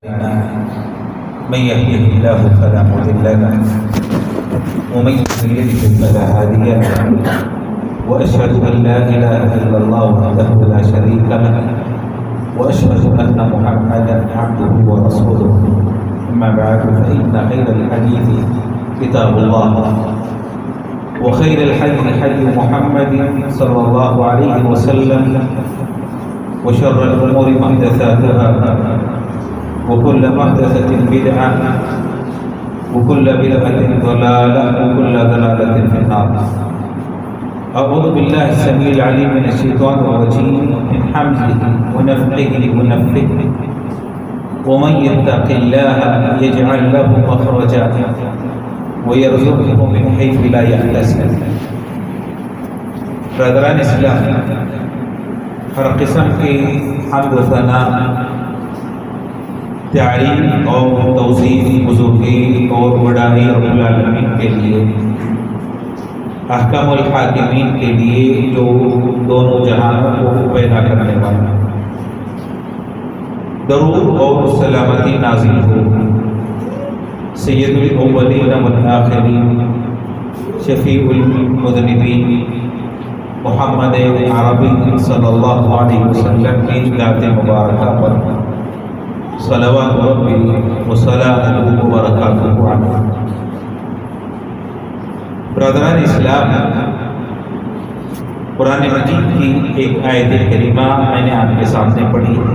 من يهده الله فلا مضل له ومن يضلل فلا هادي له واشهد ان لا اله الا الله وحده لا شريك له واشهد ان محمدا عبده ورسوله اما بعد فان خير الحديث كتاب الله وخير الحديث حديث محمد صلى الله عليه وسلم وشر الامور محدثاتها وكل محدثة بدعة وكل بدعة ضلالة وكل ضلالة في النار. أعوذ بالله السميع العليم من الشيطان الرجيم من حمزه ونفخه ونفثه ومن يتق الله يجعل له مخرجا ويرزقه من حيث لا يحتسب. برادران اسلام، ہر قسم کی حمد و ثنا، تعریف اور توصیف بزرگی اور بڑائی رب العالمین کے لیے، احکم الحاکمین کے لیے جو دونوں جہانوں کو پیدا کرنے والا. درود اور سلامتی نازل ہو سید الاولین والآخرین، شفیع المذنبین محمد عربی صلی اللہ علیہ وسلم کی ذات مبارکہ پر صلوات ربی وسلامہ وبرکاتہ علیہ. برادران اسلام، قرآن مجید کی ایک آیت کریمہ میں نے آپ کے سامنے پڑھی ہے.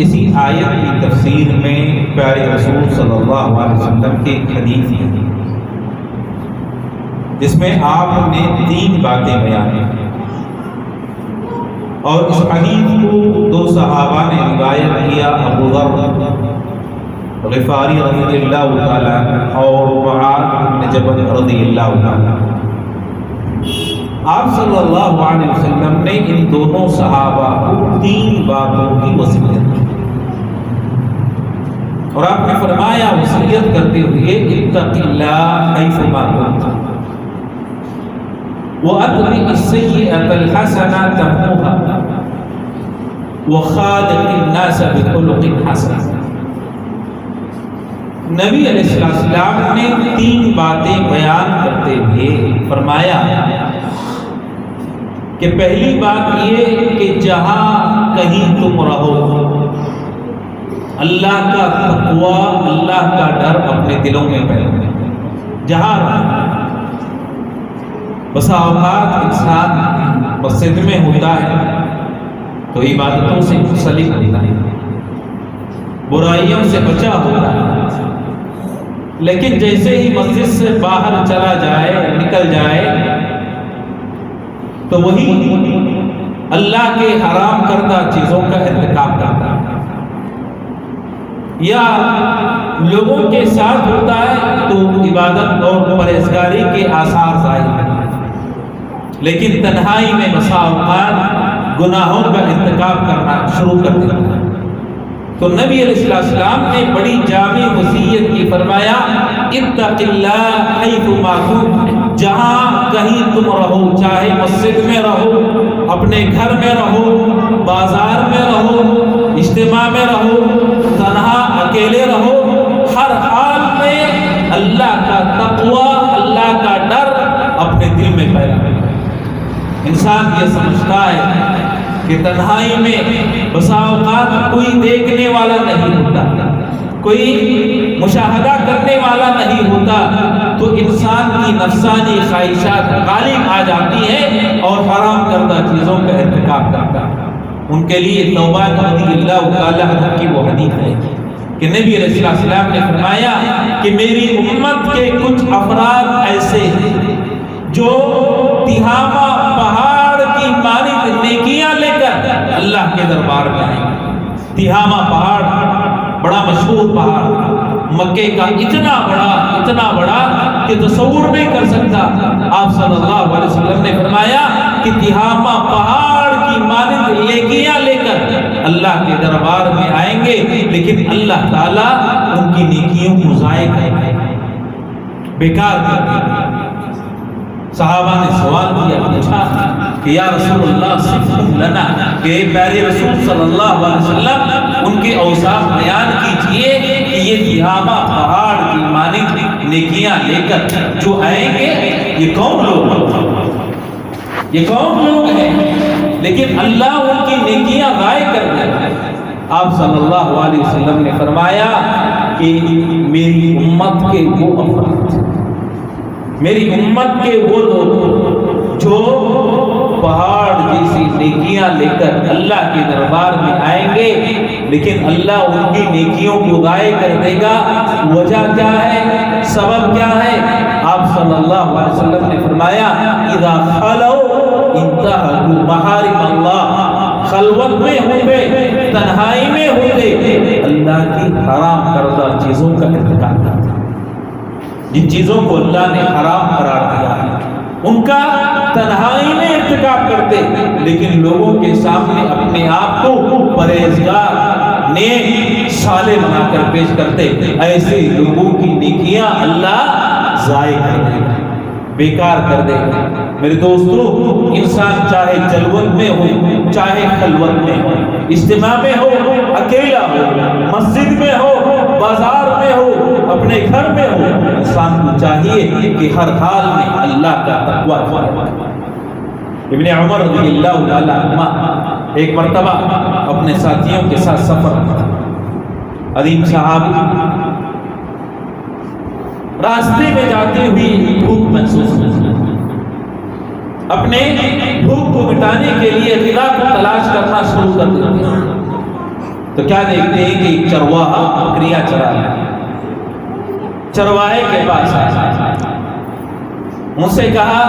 اسی آیت کی تفسیر میں پیارے رسول صلی اللہ علیہ وسلم کی ایک حدیث ہے جس میں آپ نے 3 باتیں بیان کی، اور اس حدیث کو 2 صحابہ نے روایت کیا، ابو ذر غفاری رضی اللہ تعالیٰ اور معاذ بن جبل رضی اللہ تعالیٰ. آپ صلی اللہ علیہ وسلم نے ان دونوں صحابہ کو 3 باتوں کی وصیت کی، اور آپ نے فرمایا وصیت کرتے ہوئے اتق اللہ حیثما کنت وَأَتْبِعِ السَّيِّئَةَ الْحَسَنَةَ تَمْحُوهَا وَخَالِقِ النَّاسَ بِخُلُقٍ حَسَنٍ. نبی علیہ السلام نے 3 باتیں بیان کرتے ہوئے فرمایا کہ پہلی بات یہ کہ جہاں کہیں تم رہو، اللہ کا تقوی، اللہ کا ڈر اپنے دلوں میں پیدا. جہاں رہو، بسا اوقات انسان مسجد میں ہوتا ہے تو عبادتوں سے منسلک ہوتا ہے، برائیوں سے بچا ہوتا ہے، لیکن جیسے ہی مسجد سے باہر چلا جائے، نکل جائے، تو وہی اللہ کے حرام کردہ چیزوں کا ارتکاب کرتا ہے، یا لوگوں کے ساتھ ہوتا ہے تو عبادت اور پرہیزگاری کے آثار ظاہر ہیں، لیکن تنہائی میں بسا اوقات گناہوں کا ارتکاب کرنا شروع کر دیتا ہے. تو نبی علیہ السلام نے بڑی جامع وصیت کی، فرمایا اتق اللہ حیثما کنت، جہاں کہیں تم رہو، چاہے مسجد میں رہو، اپنے گھر میں رہو، بازار میں رہو، اجتماع میں رہو، تنہا اکیلے رہو، ہر حال میں اللہ کا تقوی، اللہ کا ڈر اپنے دل میں پیدا کرو. انسان یہ سمجھتا ہے کہ تنہائی میں بسا اوقات کوئی دیکھنے والا نہیں ہوتا، کوئی مشاہدہ کرنے والا نہیں ہوتا، تو انسان کی نفسانی خواہشات غالب آ جاتی ہیں اور حرام کردہ چیزوں کا ارتکاب کرتا ہے. ان کے لیے توبہ رضی اللہ تعالیٰ عنہ کی وہ حدیث ہے کہ نبی علیہ السلام نے فرمایا کہ میری امت کے کچھ افراد ایسے ہیں جو تہامہ پہاڑ کی مانند نیکیاں لے کر اللہ کے دربار میں آئیں. تہامہ پہاڑ بڑا مشہور پہاڑ، مکے کا اتنا بڑا کہ تصور نہیں کر سکتا. آپ صلی اللہ علیہ وسلم نے فرمایا کہ تہامہ پہاڑ کی مانند نیکیاں لے کر اللہ کے دربار میں آئیں گے، لیکن اللہ تعالیٰ ان کی نیکیوں کو ضائع کریں گے، بیکار کر دیں گے. صحابہ نے سوال کیا، پوچھا کہ یا رسول اللہ صفهم لنا، کہ پیارے رسول صلی اللہ علیہ وسلم ان کے اوصاف بیان کیجئے کہ یہ تہامہ پہاڑ کی مانند نیکیاں لے کر جو آئیں گے یہ کون لوگ ہیں؟ یہ کون لوگ ہیں؟ لیکن اللہ ان کی نیکیاں ضائع کر دے۔ آپ صلی اللہ علیہ وسلم نے فرمایا کہ میری امت کے وہ افراد، میری امت کے وہ لوگ جو پہاڑ جیسی نیکیاں لے کر اللہ کے دربار میں آئیں گے لیکن اللہ ان کی نیکیوں کو ضائع کر دے گا۔ وجہ کیا ہے؟ سبب کیا ہے؟ آپ صلی اللہ علیہ وسلم نے فرمایا اذا خلوا انتهكوا محارم اللہ، خلوت میں ہوں گے، تنہائی میں ہوں گے، اللہ کی حرام کردہ چیزوں کا ارتکاب کرتے ہیں۔ جن چیزوں کو اللہ نے حرام قرار دیا ہے ان کا تنہائی میں ارتکاب کرتے، لیکن لوگوں کے سامنے اپنے آپ کو پرہیزگار، نیک، صالح بنا کر پیش کرتے۔ ایسے لوگوں کی نیکیاں اللہ ضائع کر دے گا، بیکار کر دے گا۔ میرے دوستو، انسان چاہے جلوت میں ہو چاہے خلوت میں ہو، اجتماع میں ہو اکیلا ہو، مسجد میں ہو بازار میں ہو اپنے گھر میں ہو، انسان کو چاہیے کہ ہر حال میں اللہ کا تقوی کرے۔ ابن عمر رضی اللہ تعالیٰ عنہ ایک مرتبہ اپنے ساتھیوں کے ساتھ سفر، عظیم صحابی، راستے میں جاتے ہوئے بھوک محسوس ہوئی، اپنے بھوک کو مٹانے کے لیے غذا کو تلاش کرنا شروع کر دیتے ہیں۔ تو کیا دیکھتے ہیں کہ ایک چرواہا بکریاں چرا رہا ہے۔ چرواہے کے پاس آیا، ان سے کہا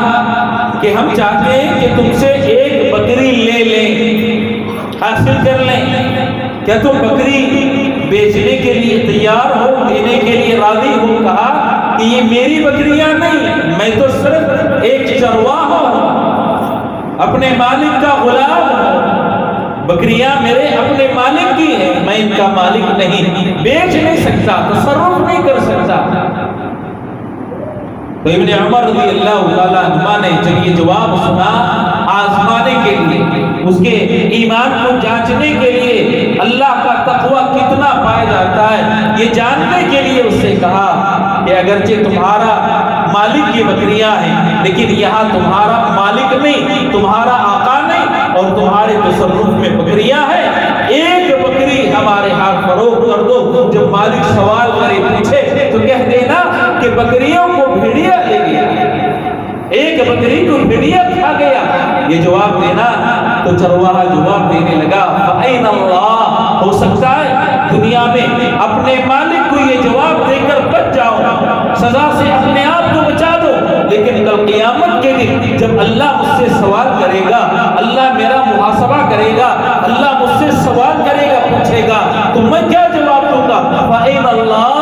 کہ ہم چاہتے ہیں کہ تم سے ایک بکری لے لیں، حاصل کر لیں، کیا تم بکری بیچنے کے لیے تیار ہو، دینے کے لیے راضی ہو؟ کہا کہ یہ میری بکریاں نہیں، میں تو صرف ایک چرواہا ہوں، اپنے مالک کا غلام ہوں، بکریاں میرے اپنے مالک کی ہیں، میں ان کا مالک نہیں، بیچ نہیں سکتا، تصرف نہیں کر سکتا۔ تو ابن عمر رضی اللہ تعالیٰ عنہ نے جب یہ جواب سنا، آزمانے کے لیے، اس کے ایمان کو جانچنے کے لیے، اللہ کا تقوی کتنا پایا جاتا ہے یہ جاننے کے لیے اس سے کہا کہ اگرچہ تمہارا مالک یہ بکریاں ہیں لیکن یہاں تمہارا مالک نہیں، تمہارا آقا نہیں، اور تمہارے تصرف میں بکریاں ہیں، ایک بکری ہمارے ہاتھ فروخت کر دو۔ جب مالک سوال کرے پوچھے تو کہہ دینا کہ بکریوں کو بھیڑیا لے گیا، ایک بکری کو بھیڑیا کھا گیا، یہ جواب دینا۔ تو چرواہا جواب دینے لگا فَأَيْنَ اللَّهُ، ہو سکتا ہے دنیا میں اپنے مالک کو یہ جواب دے کر بچ جاؤ، سزا سے اپنے آپ کو بچا دو، لیکن کل قیامت کے دن جب اللہ مجھ سے سوال کرے گا، اللہ میرا محاسبہ کرے گا، اللہ مجھ سے سوال کرے گا، پوچھے گا، تو میں کیا جواب دوں گا؟ فَأَيْنَ اللَّهُ،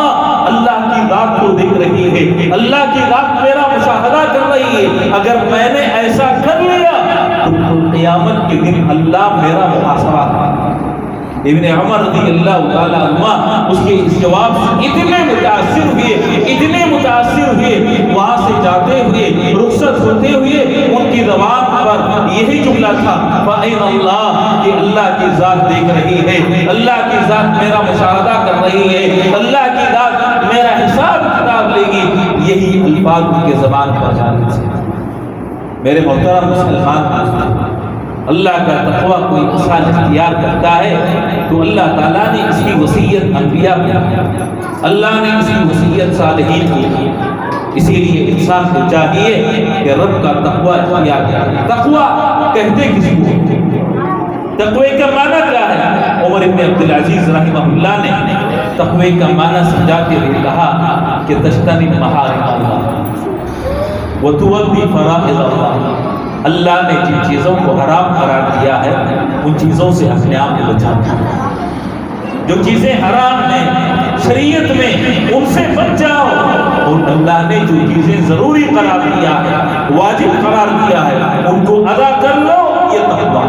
اللہ کی ذات کو دیکھ رہی ہے، اللہ کی ذات میرا مشاہدہ کر رہی ہے، اگر میں نے ایسا کر لیا تو قیامت کے دن اللہ میرا محاسبہ کرے۔ ابن عمر رضی اللہ تعالیٰ عنہ اس کے اس جواب سے اتنے متاثر ہوئے، وہاں سے جاتے ہوئے، رخصت ہوتے ہوئے، ان کی زبان پر یہی جملہ تھا فَأَيْنَ اللَّهُ، کہ اللہ کی ذات دیکھ رہی ہے، اللہ کی ذات میرا مشاہدہ کر رہی ہے، اللہ کی ذات میرا حساب کتاب لے گی۔ یہی الفاظ ان کے زبان پر جانے سے میرے محترم مسلمان، اللہ کا تقوی کوئی انسان اختیار کرتا ہے تو اللہ تعالیٰ نے اس کی وصیت انبیاء کو کی، اللہ نے اس کی وصیت صالحین کو کی۔ اسی لیے انسان کو چاہیے کہ رب کا تقوی اختیار کرے۔ تقوی کہتے کس کو؟ تقوی کا معنی کیا ہے؟ عمر بن عبدالعزیز رحمہ اللہ نے تقوی کا معنی سمجھاتے ہوئے کہا کہ تجتنب محارم اللہ وتؤدی فرائض اللہ، اللہ نے جن چیزوں کو حرام قرار دیا ہے ان چیزوں سے اپنے آپ کو بچانا، جو چیزیں حرام ہیں شریعت میں ان سے بچ جاؤ، اور اللہ نے جو چیزیں ضروری قرار دیا ہے، واجب قرار دیا ہے، ان کو ادا کر لو، یہ تقویٰ۔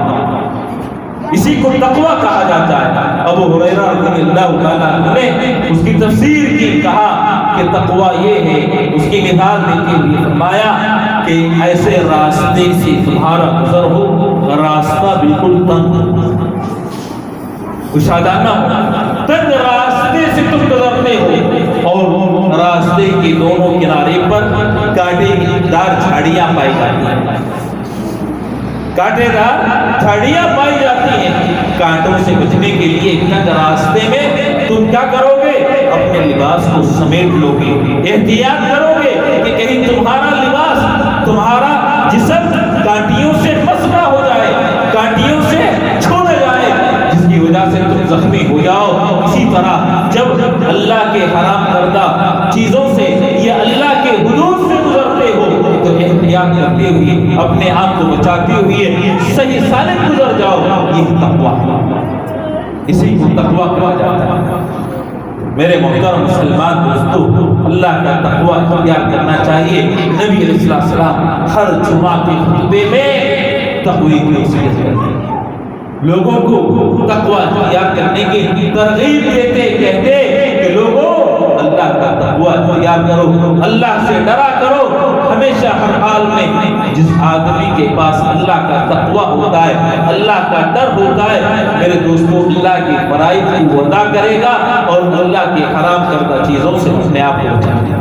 اسی کو تقویٰ کہا جاتا ہے۔ ابو ہریرہ رضی اللہ تعالیٰ عنہ نے اس کی تفسیر کی، کہا کہ تقویٰ یہ ہے، اس کی مثال دیتے ہوئے فرمایا کہ ایسے راستے سے تمہارا گزر ہو، راستہ بالکل تنگ کشادانہ ہو، تنگ راستے سے تم گزرتے ہو اور راستے کے دونوں کنارے پر کانٹے دار جھاڑیاں پائی جاتی ہیں، کانٹے دار جھاڑیاں پائی جاتی ہیں۔ کانٹوں سے بچنے کے لیے تنگ راستے میں تم کیا کرو گے؟ اپنے لباس کو سمیٹ لو گے، احتیاط کرو گے کہ کہیں تمہارا لباس، تمہارا جسم کانٹیوں سے مسمہ ہو جائے، کانٹیوں سے چھو نہ جائے، جس کی وجہ سے تم زخمی ہو جاؤ۔ اسی طرح جب اللہ کے حرام کردہ چیزوں سے یا اللہ کے حدود سے گزرتے ہو تو احتیاط کرتے ہوئے، اپنے آپ کو بچاتے ہوئے صحیح سالم گزر جاؤ۔ یہ تقویٰ، اسی کو تقویٰ کہا جاتا ہے۔ میرے محترم مسلمان دوستو، اللہ کا تقویٰ اختیار کرنا چاہیے۔ نبی علیہ السلام ہر جمعہ کے خطبے میں تقوی کی وصیت کرتے ہیں، لوگوں کو تقویٰ اختیار کرنے کی ترغیب دیتے، کہتے کہ لوگوں اللہ کا تقویٰ اختیار کرو، اللہ سے ڈرا کرو۔ ہمیشہ ہر حال میں جس آدمی کے پاس اللہ کا تقویٰ ہوتا ہے، اللہ کا ڈر ہوتا ہے، میرے دوستو، اللہ کی فرائض کو ادا کرے گا اور اللہ کے حرام کردہ چیزوں سے اپنے آپ کو بچائے گا۔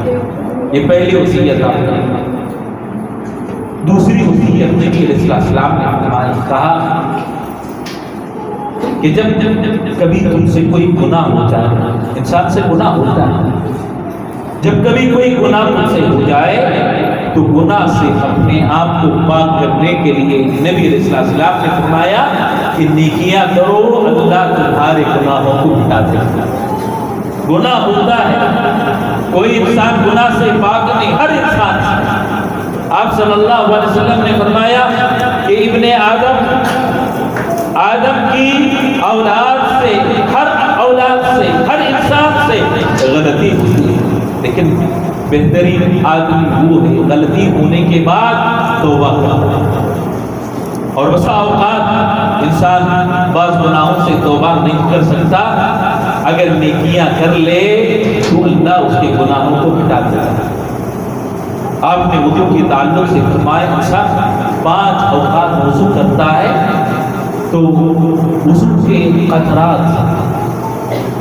یہ پہلی وصیت آپ نے۔ دوسری وصیت نبی علیہ السلام نے ہمیں کہا کہ جب کبھی تم سے کوئی گناہ ہو جائے، انسان سے گناہ ہوتا ہے، جب کبھی کوئی گناہ تم سے ہو جائے تو گناہ سے اپنے آپ کو پاک کرنے کے لیے نبی علیہ السلام نے فرمایا کہ نیکیاں کرو، اللہ تمہارے گناہوں کو مٹا دے گا۔ گناہ ہوتا ہے، کوئی انسان گناہ سے پاک نہیں، ہر انسان سے۔ آپ صلی اللہ علیہ وسلم نے فرمایا کہ ابن آدم کی اولاد سے، ہر اولاد سے، ہر انسان سے غلطی ہوتی ہے، لیکن بہترین آدمی وہ ہے غلطی ہونے کے بعد توبہ کرتا ہے۔ اور بسا اوقات انسان بعض گناہوں سے توبہ نہیں کر سکتا، اگر نیکیاں کر لے تو اللہ اس کے گناہوں کو مٹا دیتا ہے۔ آپ نے وضو کے تعلق سے فرمایا انسان 5 اوقات وضو کرتا ہے تو وضو کے قطرات،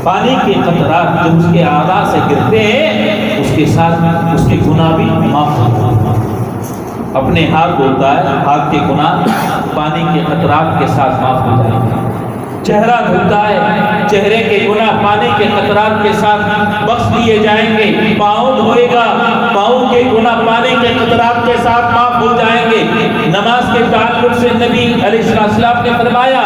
پانی کے قطرات جب اس کے اعضاء سے گرتے ہیں، اس کے ساتھ اس کے گناہ بھی معاف ہوتے ہیں۔ اپنے ہاتھ دھوتا ہے، ہاتھ کے گناہ پانی کے قطرات کے ساتھ معاف ہو جائیں گے۔ چہرہ دھوتا ہے، چہرے کے گناہ پانی کے قطرات کے ساتھ بخش دیے جائیں گے۔ پاؤں دھوئے گا، پاؤں کے گناہ پانی کے قطرات کے ساتھ معاف ہو جائیں گے۔ نماز کے تعلق سے نبی علیہ السلام نے فرمایا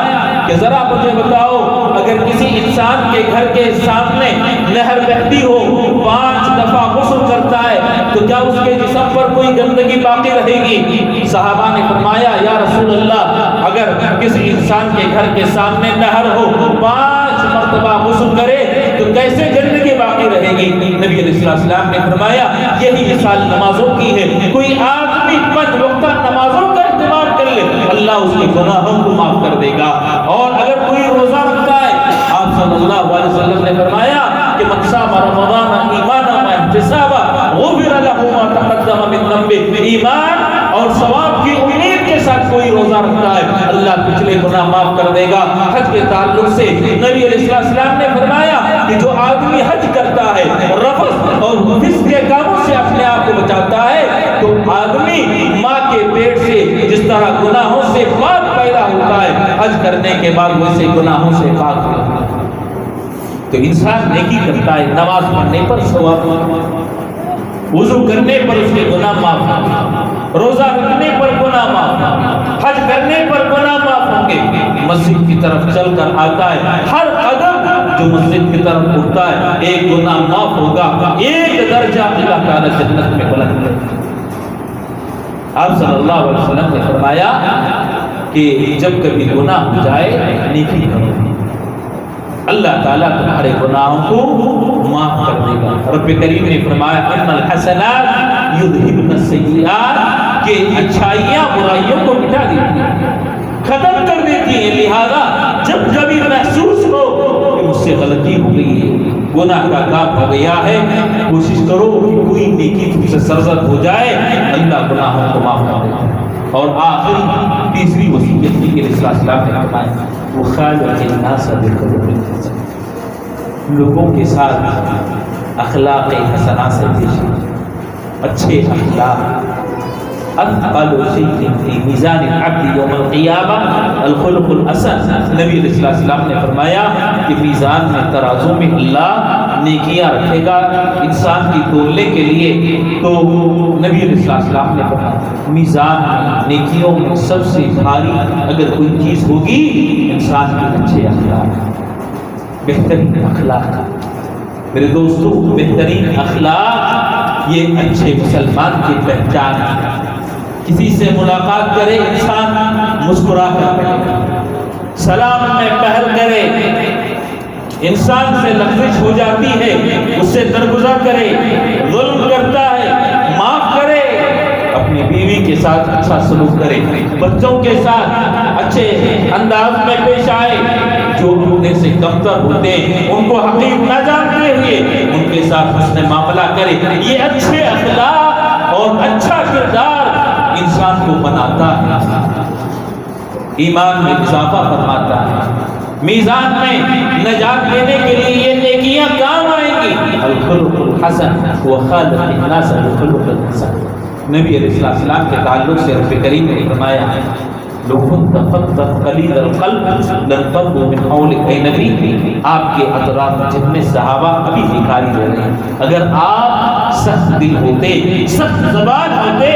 کہ ذرا مجھے بتاؤ، اگر کسی انسان کے گھر کے سامنے نہر بہتی ہو، 5 دفعہ غسل کرتا ہے تو کیا اس کے جسم پر کوئی گندگی باقی رہے گی؟ صحابہ نے فرمایا یا رسول اللہ، اگر کسی انسان کے گھر کے سامنے نہر ہو، 5 مرتبہ غسل کرے تو کیسے گندگی باقی رہے گی؟ نبی علیہ السلام نے فرمایا یہی مثال نمازوں کی ہے۔ کوئی آدمی 5 وقتہ نمازوں کا اہتمام کر لے، اللہ اس کے گناہوں کو معاف کر دے گا۔ اور اگر کوئی روزہ رکھتا ہے، آپ صلی اللہ علیہ وسلم نے فرمایا کہ من صام رمضان ایمانا واحتسابا غفر له ما تقدم من ذنبه۔ ایمان اور ثواب کی امید کے ساتھ کوئی روزہ رکھتا ہے، اللہ پچھلے گناہ معاف کر دے گا۔ حج کے تعلق سے نبی علیہ السلام نے فرمایا کہ جو آدمی حج کرتا ہے، رفث اور فسق کے کاموں سے اپنے آپ کو بچاتا ہے، تو آدمی ماں کے پیٹ سے جس طرح گناہوں سے پاک پیدا ہوتا ہے، حج کرنے کے بعد ویسے گناہوں سے پاک ہوتا ہے۔ تو انسان نیکی کرتا ہے، نماز پڑھنے پر ثواب، وضو کرنے پر اس کے گناہ معاف، روزہ رکھنے پر گناہ معاف، حج کرنے پر گناہ معاف ہوں گے۔ مسجد کی طرف چل کر آتا ہے، ہر قدم جو مسجد کی طرف اٹھتا ہے ایک گناہ معاف ہوگا، ایک درجہ اللہ تعالی جنت میں بلند کرے گا۔ آپ صلی اللہ علیہ وسلم نے فرمایا کہ جب کبھی گناہ ہو جائے نیکی کرو، اللہ تعالیٰ تمہارے گناہوں کو معاف کر دے گا۔ رب کریم نے فرمایا ان الحسنات یذہبن السیئات، کہ اچھائیاں برائیوں کو مٹا دیتی ہیں۔ ختم کر دیتی ہیں. لہذا جب کبھی محسوس ہو کہ مجھ سے غلطی ہو گئی ہے، گناہ کا کام ہو گیا ہے، کوشش کرو کہ کوئی نیکی تم سے سرزد ہو جائے، اللہ گناہوں کو معاف کر دے. اور آخری تیسری وصیت نبی علیہ السلام نے فرمایا وخالق الناس بخلق حسن، لوگوں کے ساتھ اخلاق حسنہ سے پیش آئے. اچھے اخلاق اثقل شيء في میزان العبد یوم القیامہ الخلق الحسن. نبی علیہ السلام نے فرمایا کہ میزان میں ترازو میں اللہ نیکیاں رکھے گا انسان کی تولنے کے لیے. تو نبی علیہ السلام نے فرمایا میزان میں نیکیوں میں سب سے بھاری اگر کوئی چیز ہوگی انسان کے اچھے اخلاق، بہترین اخلاق. میرے دوستو، بہترین اخلاق یہ اچھے مسلمان کی پہچان ہے. کسی سے ملاقات کرے انسان مسکرا کر کرے، سلام میں پہل کرے، انسان سے لغزش ہو جاتی ہے اس سے درگزر کرے، ظلم کرتا ہے معاف کرے، اپنی بیوی کے ساتھ اچھا سلوک کرے، بچوں کے ساتھ اچھے انداز میں پیش آئے، جو اپنے سے کمتر ہوتے ہیں ان کو حقیر نہ جانتے ہوئے ان کے ساتھ حسن معاملہ کرے. یہ اچھے اخلاق اور اچھا کردار انسان کو بناتا ہے، ایمان میں اضافہ فرماتا ہے، میزان میں نجات دینے کے لیے یہ نیکیاں کام آئیں گی. الخلق الحسن وخالق الناس بخلق الحسن. نبی علیہ السلام کے تعلق سے رب کریم نے فرمایا لو كنت فظا غليظ القلب لانفضوا من حولك. اے نبی، آپ کے اطراف جتنے صحابہ ابھی بھکاری رہ رہے ہیں، اگر آپ سخت دل ہوتے، سخت زبان ہوتے،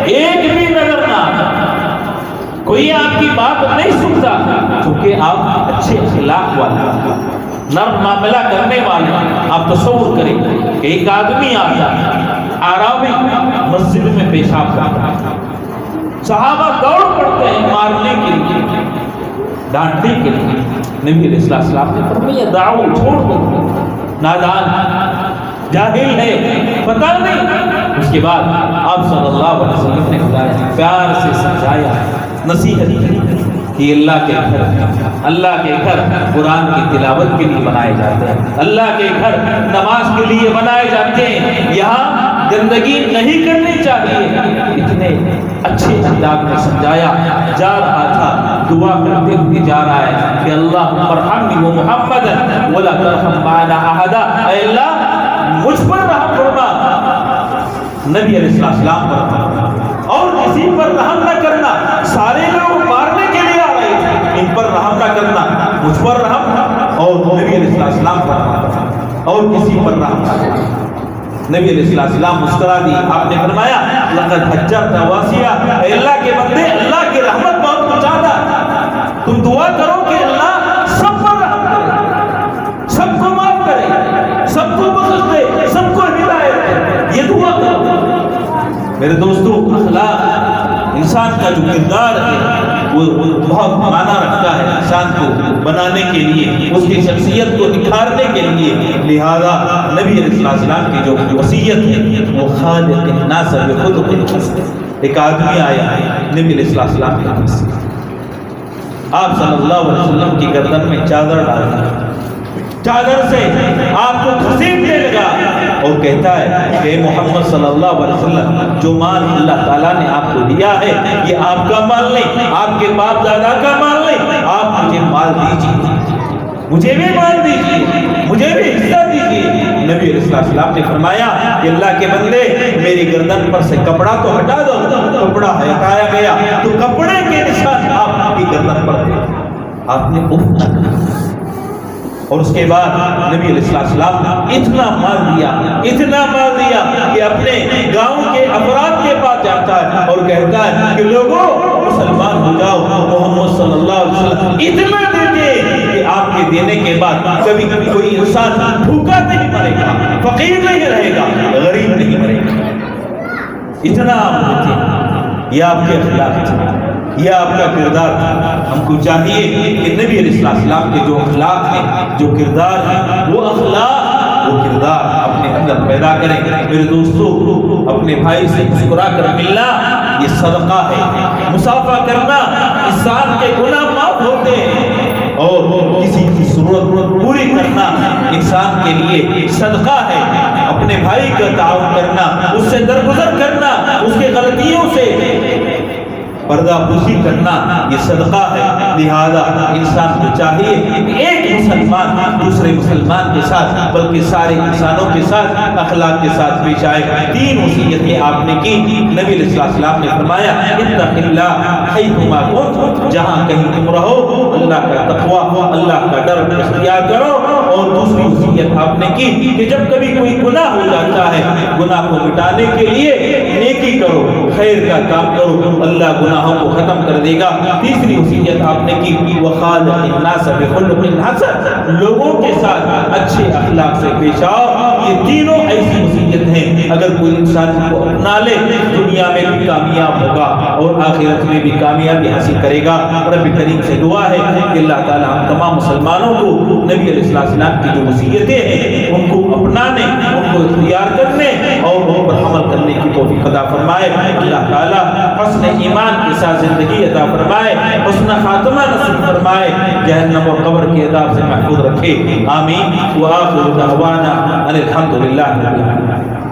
ایک بھی نظر نہ آتا، کوئی آپ کی بات نہیں سنتا، کیونکہ آپ اچھے اخلاق والے، نرم معاملہ کرنے والے. آپ تصور کریں کہ ایک آدمی آتا آرامی مسجد میں پیشاب کرتا، صحابہ دوڑ پڑتے ہیں مارنے کے لیے، ڈانٹنے کے لیے. نبی علیہ السلام نے فرمایا دعو، چھوڑ دو، نادان جاہل ہے، پتہ نہیں. اس کے بعد آپ صلی اللہ علیہ وسلم نے بتایا، پیار سے سمجھایا، نصیحت کہ اللہ کے گھر قرآن کی تلاوت کے لیے بنائے جاتے ہیں، اللہ کے گھر نماز کے لیے بنائے جاتے ہیں، یہاں گندگی نہیں کرنی چاہیے. اتنے اچھے انداز میں سمجھایا. جا رہا تھا دعا کرتے ہوئے جا رہا ہے کہ اللہم ارحمنی و محمدا ولا ترحم معنا احدا. اے اللہ مجھ پر رحم فرما، نبی علیہ السلام پر، اور کسی پر رحم نہ کرنا. سارے لوگ مارنے کے لیے آ رہے تھے، ان پر رحم نہ کرنا، مجھ پر رحم، اور نبی علیہ السلام پر، اور کسی پر رحم نہ کرنا. نبی علیہ السلام مسکرا دی. آپ نے فرمایا لقد حجرت واسعا، اے اللہ کے بندے، اللہ کی رحمت بہت کچھ آتا، تم دعا کرو کہ اللہ سب پر رحم کرے، سب کو معاف کرے، سب کو بخش دے، سب کو ہدایت دے. یہ دعا کرو. میرے دوستو، اخلاق انسان کا جو کردار ہے وہ بہت معنی رکھتا ہے انسان کو بنانے کے لیے، اس کی شخصیت کو نکھارنے کے لیے. لہذا نبی علیہ السلام کی جو وصیت ہے وہ خالق الناس بخلق حسن. ایک آدمی آیا نبی علیہ السلام کے پاس، آپ صلی اللہ علیہ وسلم کی گردن میں چادر ڈالا، چادر سے آپ کو گھسیٹنے لگا اور کہتا ہے کہ محمد صلی اللہ علیہ وسلم، جو مال اللہ تعالیٰ نے آپ کو دیا ہے یہ آپ کا مال نہیں، آپ کے باپ دادا کا مال نہیں، آپ مجھے مال دیجیے، مجھے بھی مال دیجیے، مجھے بھی حصہ دیجیے. نبی علیہ السلام نے فرمایا کہ اللہ کے بندے، میری گردن پر سے کپڑا تو ہٹا دو. کپڑا ہٹایا گیا تو کپڑے کے نشان آپ کی گردن پر تھے. آپ نے اف نہ کہا. اور اس کے بعد نبی علیہ السلام نے اتنا مال دیا کہ اپنے گاؤں کے افراد کے پاس جاتا ہے اور کہتا ہے کہ لوگوں مسلمان ہو جاؤ، محمد صلی اللہ علیہ وسلم اتنا دیتے کہ آپ کے دینے کے بعد کبھی کوئی انسان بھوکا نہیں مرے گا، فقیر نہیں رہے گا، غریب نہیں مرے گا. اتنا آپ دیتے. یہ آپ کے اخلاق تھے، یہ آپ کا کردار تھا. ہم کو چاہیے کہ نبی علیہ السلام کے جو اخلاق ہیں، جو کردار ہیں، وہ اخلاق، وہ کردار اپنے اندر پیدا کریں. میرے دوستو، اپنے بھائی سے مسکرا کر ملنا یہ صدقہ ہے، مصافحہ کرنا انسان کے گناہ معاف ہوتے ہیں، اور کسی کی ضرورت پوری کرنا انسان کے لیے صدقہ ہے، اپنے بھائی کا تعاون کرنا، اس سے درگزر کرنا، اس کے غلطیوں سے پردہ پوشی کرنا یہ صدقہ ہے۔ لہذا انسان کو چاہیے کہ ایک مسلمان دوسرے مسلمان کے ساتھ بلکہ سارے انسانوں کے ساتھ اخلاق کے ساتھ پیش آئے۔ تین وصیتیں آپ نے کی۔ نبی علیہ السلام نے فرمایا اتق اللہ حیثما کنت، جہاں کہیں تم رہو اللہ کا تقوی، اللہ کا ڈر اختیار کرو۔ اور دوسری وصیت آپ نے کی کہ جب کبھی کوئی گناہ ہو جاتا ہے، گناہ کو مٹانے کے لیے نیکی کرو، خیر کا کام کرو، اللہ گناہوں کو ختم کر دے گا۔ تیسری وصیت آپ نے کی وخالق الناس بخلق حسن، لوگوں کے ساتھ اچھے اخلاق سے پیش آؤ۔ یہ تینوں ایسی وصیت ہیں اگر کوئی انسان کو اپنا لے دنیا میں بھی کامیاب ہوگا اور آخرت میں بھی کامیابی حاصل کرے گا۔ رب کریم سے دعا ہے کہ اللہ تعالی ہم تمام مسلمانوں کو نبی علیہ السلام کی جو وصیتیں ہیں ان کو اپنانے، ان کو اختیار کرنے اور ان پر عمل کرنے کی توفیق عطا فرمائے۔ اللہ تعالی حسن ایمان کے ساتھ زندگی عطا فرمائے، حسن خاتمہ نصیب فرمائے، جہنم اور قبر کے عذاب سے محفوظ رکھے، آمین۔ وآخر دعوانا ان الحمد للہ رب العالمین۔